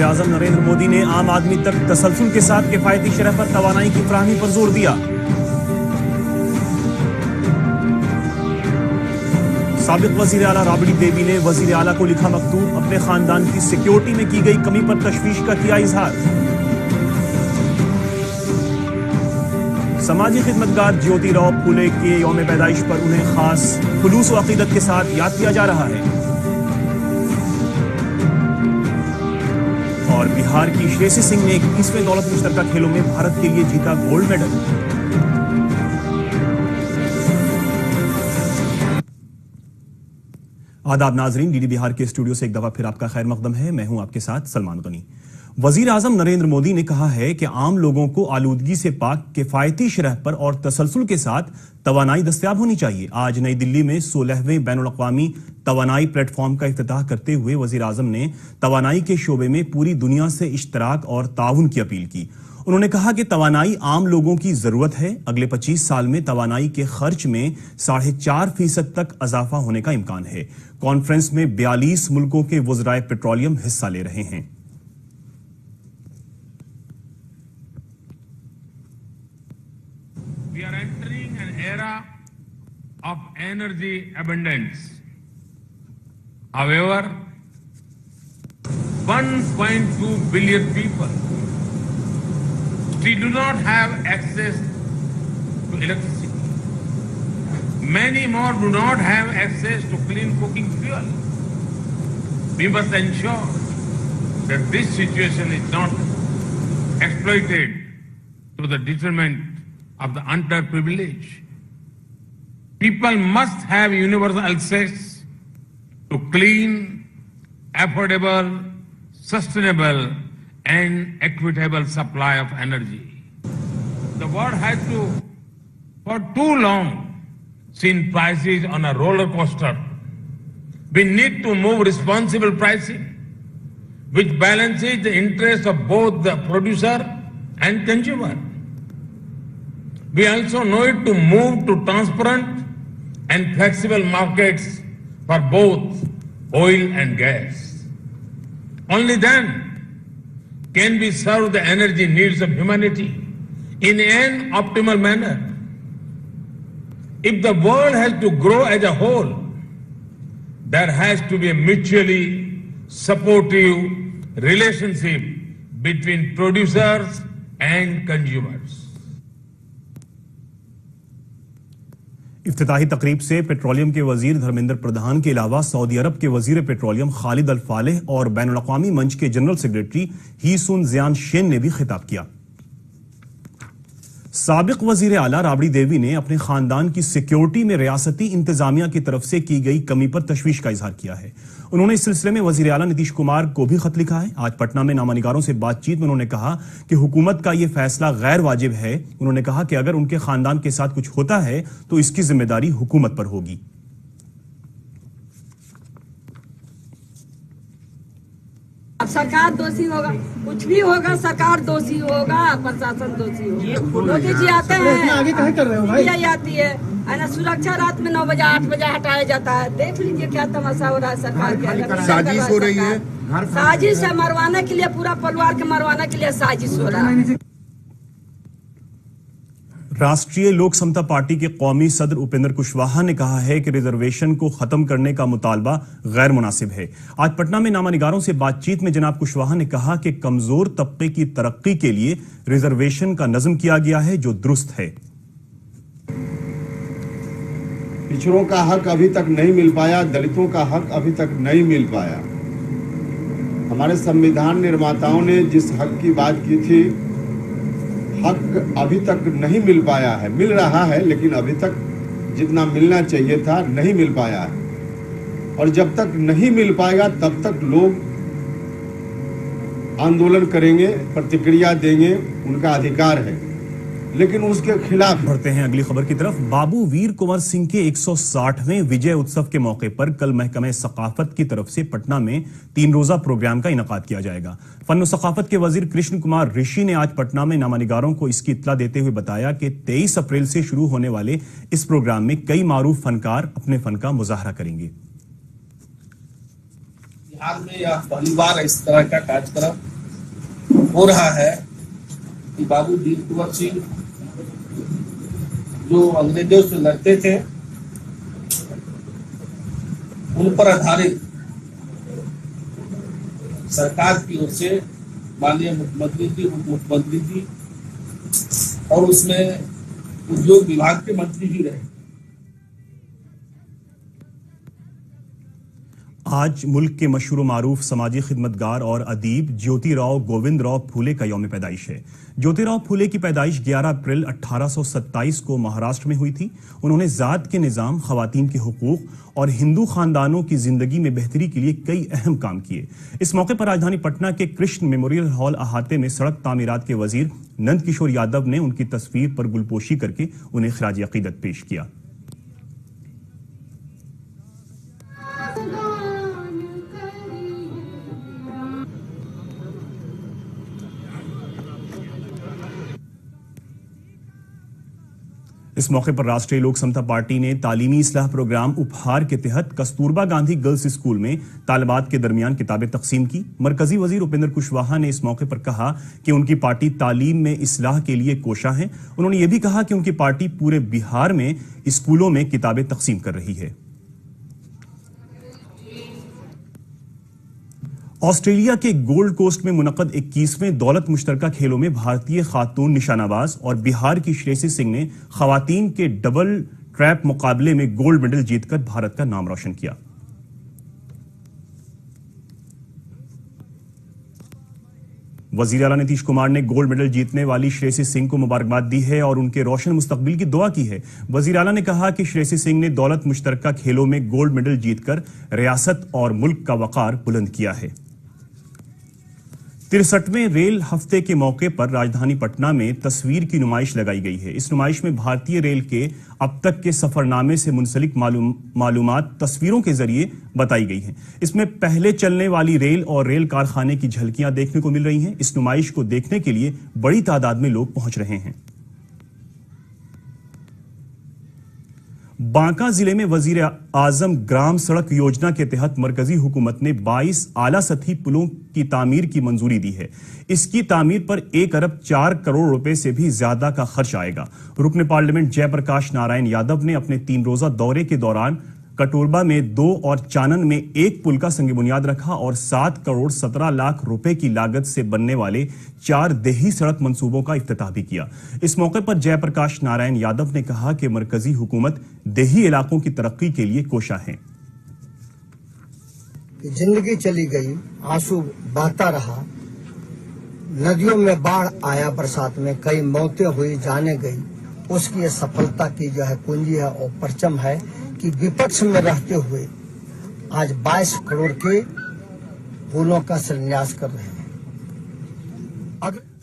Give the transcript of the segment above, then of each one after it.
वज़ीर आज़म नरेंद्र मोदी ने आम आदमी तक तसलसल के साथ किफायती शरह पर तवानाई की फराहमी पर जोर दिया। साबिक वज़ीर आला राबड़ी देवी ने वज़ीर आला को लिखा मकतूब, अपने खानदान की सिक्योरिटी में की गई कमी पर तशवीश का किया इजहार। समाजी खिदमतगार ज्योतिराव फूले के यौम पैदाइश पर उन्हें खास खुलूस व अकीदत के साथ याद किया जा रहा है। और बिहार की श्रेयसी सिंह ने 21वें दौलत मुश्तरका खेलों में भारत के लिए जीता गोल्ड मेडल। आदाब नाजरीन, डीडी बिहार के स्टूडियो से एक दफा फिर आपका खैर मकदम है। मैं हूं आपके साथ सलमान गनी। वजीर आजम नरेंद्र मोदी ने कहा है कि आम लोगों को आलूदगी से पाक किफायती शरह पर और तसलसल के साथ तवानाई दस्तयाब होनी चाहिए। आज नई दिल्ली में 16वें बैनुल-अक़वामी तवानाई प्लेटफॉर्म का इफ्तिताह करते हुए वजीर आजम ने तवानाई के शोबे में पूरी दुनिया से इश्तराक और ताउन की अपील की। उन्होंने कहा कि तवानाई आम लोगों की जरूरत है। अगले 25 साल में तवानाई के खर्च में 4.5% तक इजाफा होने का इम्कान है। कॉन्फ्रेंस में 42 मुल्कों के वज़राए पेट्रोलियम हिस्सा ले रहे हैं। We are entering an era of energy abundance. However, 1.2 billion people still do not have access to electricity. Many more do not have access to clean cooking fuel. We must ensure that this situation is not exploited to the detriment of the underprivileged. People must have universal access to clean, affordable, sustainable and equitable supply of energy. The world has for too long, seen prices on a roller coaster. We need to move responsible pricing, which balances the interests of both the producer and consumer. We also need to move to transparent and flexible markets for both oil and gas. Only then can we serve the energy needs of humanity in an optimal manner. If the world has to grow as a whole, there has to be a mutually supportive relationship between producers and consumers. इफ्तिताही तकरीब से petroleum के वजीर धर्मेंद्र प्रधान के अलावा Saudi अरब के वजीर petroleum Khalid अल फालेह और बैनुल-अक़वामी मंच के जनरल सेक्रेटरी हीसुन ज़ियान शेन ने भी खिताब किया। साबिक वजीर आला राबड़ी देवी ने अपने खानदान की सिक्योरिटी में रियासती इंतजामिया की तरफ से की गई कमी पर तशवीश का इजहार किया है। उन्होंने इस सिलसिले में वजीर आला नीतीश कुमार को भी खत लिखा है। आज पटना में नामानिगारों से बातचीत में उन्होंने कहा कि हुकूमत का यह फैसला गैर वाजिब है। उन्होंने कहा कि अगर उनके खानदान के साथ कुछ होता है तो इसकी जिम्मेदारी हुकूमत पर होगी। अब सरकार दोषी होगा, कुछ भी होगा, सरकार दोषी होगा, प्रशासन दोषी होगा। मोदी जी आते हैं, आगे कहाँ कर रहे हो भाई? यही आती है ना, सुरक्षा रात में 9 बजे 8 बजे हटाया जाता है। देख लीजिए क्या तमाशा हो रहा है सरकार के। साजिश हो रही है, साजिश है, मरवाने के लिए, पूरा परिवार के मरवाने के लिए साजिश हो रहा है। राष्ट्रीय लोक समता पार्टी के कौमी सदर उपेंद्र कुशवाहा ने कहा है कि रिजर्वेशन को खत्म करने का मुतालबा गैर मुनासिब है। आज पटना में नामानिगारों से बातचीत में जनाब कुशवाहा ने कहा कि कमजोर तबके की तरक्की के लिए रिजर्वेशन का नज्म किया गया है जो दुरुस्त है। पिछड़ों का हक अभी तक नहीं मिल पाया, दलितों का हक अभी तक नहीं मिल पाया। हमारे संविधान निर्माताओं ने जिस हक की बात की थी, हक अभी तक नहीं मिल पाया है। मिल रहा है लेकिन अभी तक जितना मिलना चाहिए था नहीं मिल पाया है। और जब तक नहीं मिल पाएगा तब तक लोग आंदोलन करेंगे, प्रतिक्रिया देंगे, उनका अधिकार है, लेकिन उसके खिलाफ। बढ़ते हैं अगली खबर की तरफ। बाबू वीर कुंवर सिंह के 160वें विजय उत्सव के मौके पर कल महकमे सकाफत की तरफ से पटना में 3 रोजा प्रोग्राम का इनेकाद किया जाएगा। फन सकाफत के वजीर कृष्ण कुमार ऋषि ने आज पटना में नामानिगारों को इसकी इत्तला देते हुए बताया कि 23 अप्रैल से शुरू होने वाले इस प्रोग्राम में कई मारूफ फनकार अपने फन का मुजाहरा करेंगे। बिहार में यह पहली बार इस तरह का कार्यक्रम हो रहा है कि बाबू दीप कुंवर सिंह जो अंग्रेजों से लड़ते थे उन पर आधारित सरकार की ओर से माननीय मुख्यमंत्री जी, उप मुख्यमंत्री जी और उसमें उद्योग विभाग के मंत्री भी रहे। आज मुल्क के मशहूर मारूफ समाजी खिदमतगार और अदीब ज्योतिराव गोविंदराव फूले का यौम पैदाइश है। ज्योतिराव फूले की पैदाइश 11 अप्रैल 1827 को महाराष्ट्र में हुई थी। उन्होंने जात के निज़ाम, खवातीन के हुकूक और हिंदू खानदानों की जिंदगी में बेहतरी के लिए कई अहम काम किए। इस मौके पर राजधानी पटना के कृष्ण मेमोरियल हॉल अहाते में सड़क तामीरात के वजीर नंद किशोर यादव ने उनकी तस्वीर पर गुलपोशी करके उन्हें खराज अकीदत पेश किया। इस मौके पर राष्ट्रीय लोक समता पार्टी ने तालीमी इस्लाह प्रोग्राम उपहार के तहत कस्तूरबा गांधी गर्ल्स स्कूल में तालिबात के दरमियान किताबें तकसीम की। मरकजी वजीर उपेंद्र कुशवाहा ने इस मौके पर कहा कि उनकी पार्टी तालीम में इस्लाह के लिए कोशा है। उन्होंने ये भी कहा कि उनकी पार्टी पूरे बिहार में स्कूलों में किताबें तकसीम कर रही है। ऑस्ट्रेलिया के गोल्ड कोस्ट में मुनक्कद 21वें दौलत मुश्तरका खेलों में भारतीय खातून निशानाबाज और बिहार की श्रेयसी सिंह ने खवातीन के डबल ट्रैप मुकाबले में गोल्ड मेडल जीतकर भारत का नाम रोशन किया। वजीर आला नीतीश कुमार ने गोल्ड मेडल जीतने वाली श्रेयसी सिंह को मुबारकबाद दी है और उनके रोशन मुस्तकबिल की दुआ की है। वजीर आला ने कहा कि श्रेयसी सिंह ने दौलत मुश्तरका खेलों में गोल्ड मेडल जीतकर रियासत और मुल्क का वकार बुलंद किया है। 63वें रेल हफ्ते के मौके पर राजधानी पटना में तस्वीर की नुमाइश लगाई गई है। इस नुमाइश में भारतीय रेल के अब तक के सफरनामे से मुंसलिक मालूमात तस्वीरों के जरिए बताई गई हैं। इसमें पहले चलने वाली रेल और रेल कारखाने की झलकियां देखने को मिल रही हैं। इस नुमाइश को देखने के लिए बड़ी तादाद में लोग पहुंच रहे हैं। बांका जिले में वजीर आजम ग्राम सड़क योजना के तहत मरकजी हुकूमत ने 22 आला सतही पुलों की तामीर की मंजूरी दी है। इसकी तामीर पर 1 अरब 4 करोड़ रुपए से भी ज्यादा का खर्च आएगा। रुकन पार्लियामेंट जयप्रकाश नारायण यादव ने अपने 3 रोजा दौरे के दौरान कटोरबा में 2 और चानन में 1 पुल का संग बुनियाद रखा और 7 करोड़ 17 लाख रुपए की लागत से बनने वाले 4 देही सड़क मंसूबों का इफ्तिताह भी किया। इस मौके पर जयप्रकाश नारायण यादव ने कहा कि मरकजी हुकूमत देही इलाकों की तरक्की के लिए कोशा है। जिंदगी चली गई, आंसू बहता रहा, नदियों में बाढ़ आया, बरसात में कई मौतें हुई, जाने गई। उसकी सफलता की जो है कुंजी है और परचम है कि विपक्ष में रहते हुए आज 22 करोड़ के पुलों का शिलान्यास कर रहे हैं।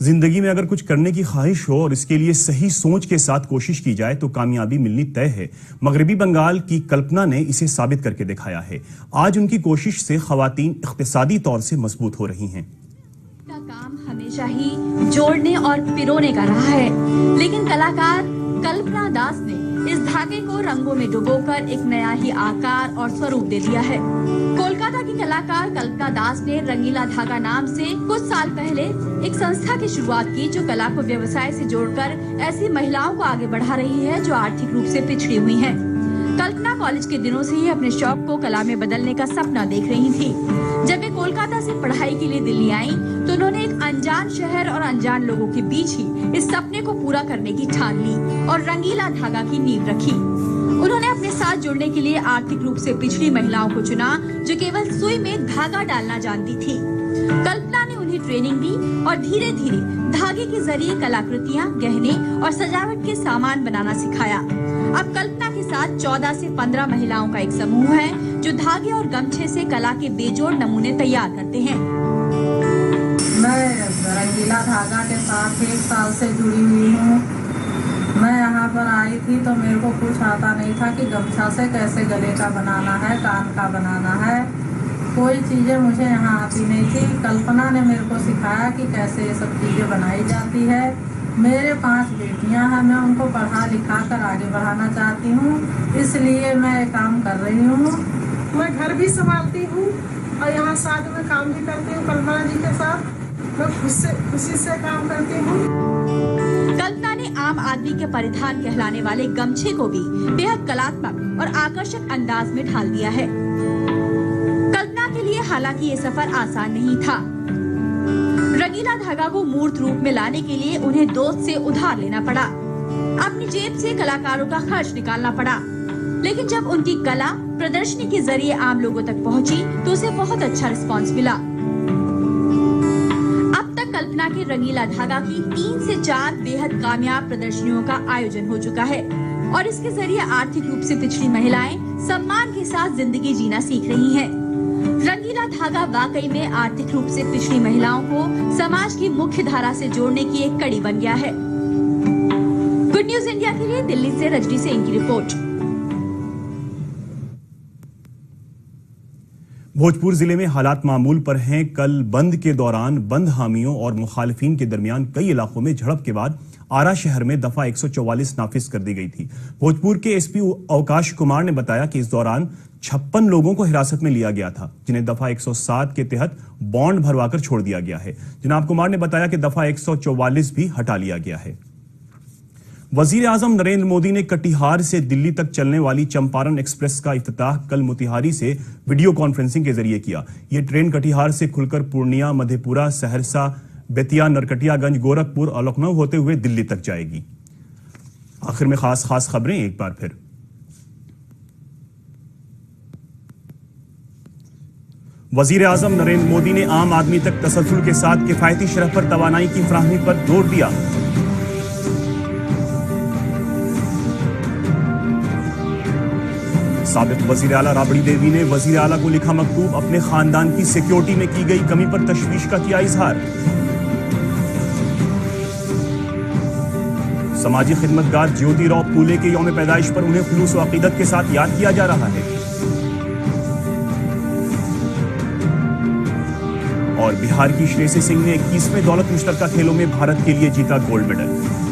जिंदगी में अगर कुछ करने की ख्वाहिश हो और इसके लिए सही सोच के साथ कोशिश की जाए तो कामयाबी मिलनी तय है। मगरबी बंगाल की कल्पना ने इसे साबित करके दिखाया है। आज उनकी कोशिश से खवातीन इख्तिसादी तौर से मजबूत हो रही हैं। का काम हमेशा ही जोड़ने और पिरोने का रहा है, लेकिन कलाकार कल्पना दास ने इस धागे को रंगों में डुबोकर एक नया ही आकार और स्वरूप दे दिया है। कोलकाता की कलाकार कल्पना दास ने रंगीला धागा नाम से कुछ साल पहले एक संस्था की शुरुआत की जो कला को व्यवसाय से जोड़कर ऐसी महिलाओं को आगे बढ़ा रही है जो आर्थिक रूप से पिछड़ी हुई हैं। कल्पना कॉलेज के दिनों से ही अपने शौक को कला में बदलने का सपना देख रही थी। जब वे कोलकाता से पढ़ाई के लिए दिल्ली आई तो उन्होंने एक अनजान शहर और अनजान लोगों के बीच ही इस सपने को पूरा करने की ठान ली और रंगीला धागा की नींव रखी। उन्होंने अपने साथ जुड़ने के लिए आर्थिक रूप से पिछड़ी महिलाओं को चुना जो केवल सुई में धागा डालना जानती थी। कल्पना ने उन्हें ट्रेनिंग दी और धीरे धीरे धागे के जरिए कलाकृतियाँ, गहने और सजावट के सामान बनाना सिखाया। अब कल्पना के साथ 14 से 15 महिलाओं का एक समूह है जो धागे और गमछे से कला के बेजोड़ नमूने तैयार करते हैं। मैं रंगीला धागा के साथ 1 साल से जुड़ी हुई हूँ। मैं यहाँ पर आई थी तो मेरे को कुछ आता नहीं था कि गमछा से कैसे गले का बनाना है, कान का बनाना है, कोई चीज़ें मुझे यहाँ आती नहीं थी। कल्पना ने मेरे को सिखाया कि कैसे ये सब चीज़ें बनाई जाती है। मेरे 5 बेटियां हैं, मैं उनको पढ़ा लिखा कर आगे बढ़ाना चाहती हूँ, इसलिए मैं काम कर रही हूँ। मैं घर भी संभालती हूँ, और यहाँ साथ में काम भी करती हूँ कल्पना जी के साथ। मैं खुशी से काम करती हूँ। कल्पना ने आम आदमी के परिधान कहलाने वाले गमछे को भी बेहद कलात्मक और आकर्षक अंदाज में ढाल दिया है। कल्पना के लिए हालांकि ये सफर आसान नहीं था। रंगीला धागा को मूर्त रूप में लाने के लिए उन्हें दोस्त से उधार लेना पड़ा, अपनी जेब से कलाकारों का खर्च निकालना पड़ा। लेकिन जब उनकी कला प्रदर्शनी के जरिए आम लोगों तक पहुंची तो उसे बहुत अच्छा रिस्पांस मिला। अब तक कल्पना के रंगीला धागा की 3 से 4 बेहद कामयाब प्रदर्शनियों का आयोजन हो चुका है और इसके जरिए आर्थिक रूप से पिछड़ी महिलाएं सम्मान के साथ जिंदगी जीना सीख रही हैं। रंगीला धागा वाकई में आर्थिक रूप से पिछड़ी महिलाओं को समाज की मुख्य धारा से जोड़ने की एक कड़ी बन गया है। गुड न्यूज इंडिया के लिए दिल्ली से रजनी सिंह की रिपोर्ट। भोजपुर जिले में हालात मामूल पर हैं। कल बंद के दौरान बंद हामियों और मुखालिफिन के दरमियान कई इलाकों में झड़प के बाद आरा शहर में दफा 144 नाफिज कर दी गई थी। भोजपुर के एसपी अवकाश कुमार ने बताया कि इस दौरान 56 लोगों को हिरासत में लिया गया था, जिन्हें दफा 107 के तहत बॉन्ड भरवाकर छोड़ दिया गया है। जनाब कुमार ने बताया कि दफा 144 भी हटा लिया गया है। वजीर आजम नरेंद्र मोदी ने कटिहार से दिल्ली तक चलने वाली चंपारण एक्सप्रेस का इफ्तिताह कल मोतिहारी से वीडियो कॉन्फ्रेंसिंग के जरिए किया। यह ट्रेन कटिहार से खुलकर पूर्णिया, मधेपुरा, सहरसा, बेतिया, नरकटियागंज, गोरखपुर और लखनऊ होते हुए दिल्ली तक जाएगी। आखिर में खास खबरें एक बार फिर। वजीर आजम नरेंद्र मोदी ने आम आदमी तक तसल्सल के साथ किफायती शरह पर तवानाई की फराहमी पर जोर दिया। साबिक वजीर आला राबड़ी देवी ने वजीर आला को लिखा मकतूब, अपने खानदान की सिक्योरिटी में की गई कमी पर तशवीश का किया इजहार। समाजी खिदमतगार ज्योतिराव फूले के यौम पैदाइश पर उन्हें खुलूस व अकीदत के साथ याद किया जा रहा है। और बिहार की श्रेयसी सिंह ने 21वें दौलत मुश्तरका खेलों में भारत के लिए जीता गोल्ड मेडल।